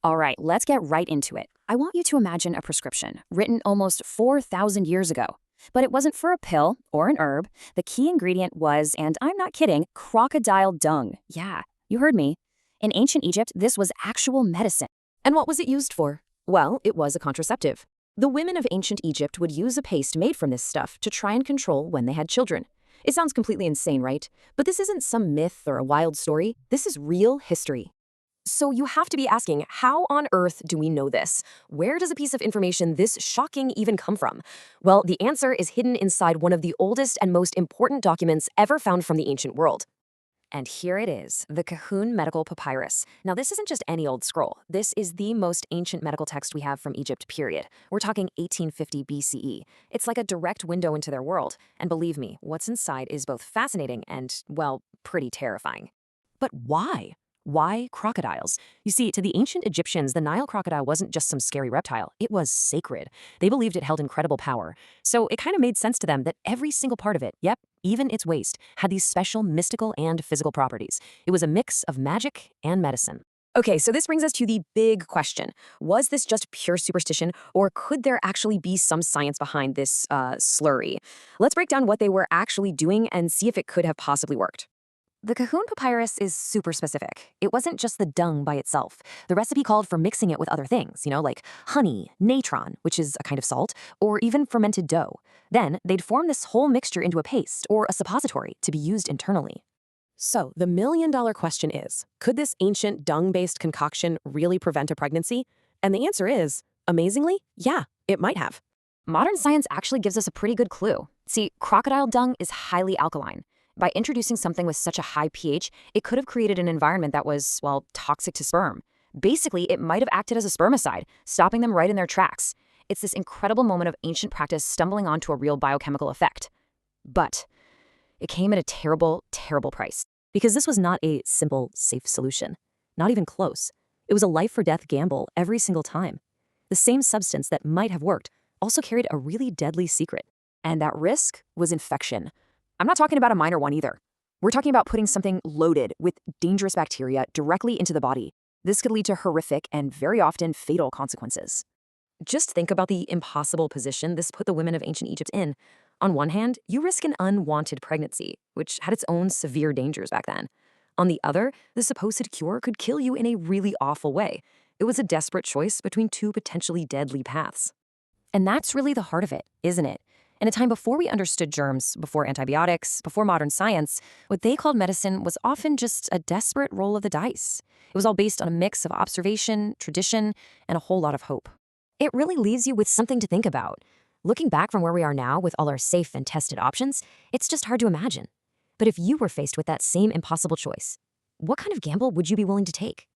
All right, let's get right into it. I want you to imagine a prescription written almost 4,000 years ago. But it wasn't for a pill or an herb. The key ingredient was, and I'm not kidding, crocodile dung. Yeah, you heard me. In ancient Egypt, this was actual medicine. And what was it used for? Well, it was a contraceptive. The women of ancient Egypt would use a paste made from this stuff to try and control when they had children. It sounds completely insane, right? But this isn't some myth or a wild story. This is real history. So you have to be asking, how on earth do we know this? Where does a piece of information this shocking even come from? Well, the answer is hidden inside one of the oldest and most important documents ever found from the ancient world. And here it is, the Kahun Medical Papyrus. Now, this isn't just any old scroll. This is the most ancient medical text we have from Egypt, period. We're talking 1850 BCE. It's like a direct window into their world. And believe me, what's inside is both fascinating and, well, pretty terrifying. But why? Why crocodiles? You see, to the ancient Egyptians, the Nile crocodile wasn't just some scary reptile. It was sacred. They believed it held incredible power. So it kind of made sense to them that every single part of it, yep, even its waste, had these special mystical and physical properties. It was a mix of magic and medicine. Okay, so this brings us to the big question. Was this just pure superstition, or could there actually be some science behind this slurry? Let's break down what they were actually doing and see if it could have possibly worked. The Kahun Papyrus is super specific. It wasn't just the dung by itself. The recipe called for mixing it with other things, like honey, natron, which is a kind of salt, or even fermented dough. Then they'd form this whole mixture into a paste or a suppository to be used internally. So the million-dollar question is, could this ancient dung-based concoction really prevent a pregnancy? And the answer is, amazingly, yeah, it might have. Modern science actually gives us a pretty good clue. See, crocodile dung is highly alkaline. By introducing something with such a high pH, it could have created an environment that was, well, toxic to sperm. Basically, it might have acted as a spermicide, stopping them right in their tracks. It's this incredible moment of ancient practice stumbling onto a real biochemical effect. But it came at a terrible, terrible price. Because this was not a simple, safe solution. Not even close. It was a life-or-death gamble every single time. The same substance that might have worked also carried a really deadly secret. And that risk was infection. I'm not talking about a minor one either. We're talking about putting something loaded with dangerous bacteria directly into the body. This could lead to horrific and very often fatal consequences. Just think about the impossible position this put the women of ancient Egypt in. On one hand, you risk an unwanted pregnancy, which had its own severe dangers back then. On the other, the supposed cure could kill you in a really awful way. It was a desperate choice between two potentially deadly paths. And that's really the heart of it, isn't it? In a time before we understood germs, before antibiotics, before modern science, what they called medicine was often just a desperate roll of the dice. It was all based on a mix of observation, tradition, and a whole lot of hope. It really leaves you with something to think about. Looking back from where we are now with all our safe and tested options, it's just hard to imagine. But if you were faced with that same impossible choice, what kind of gamble would you be willing to take?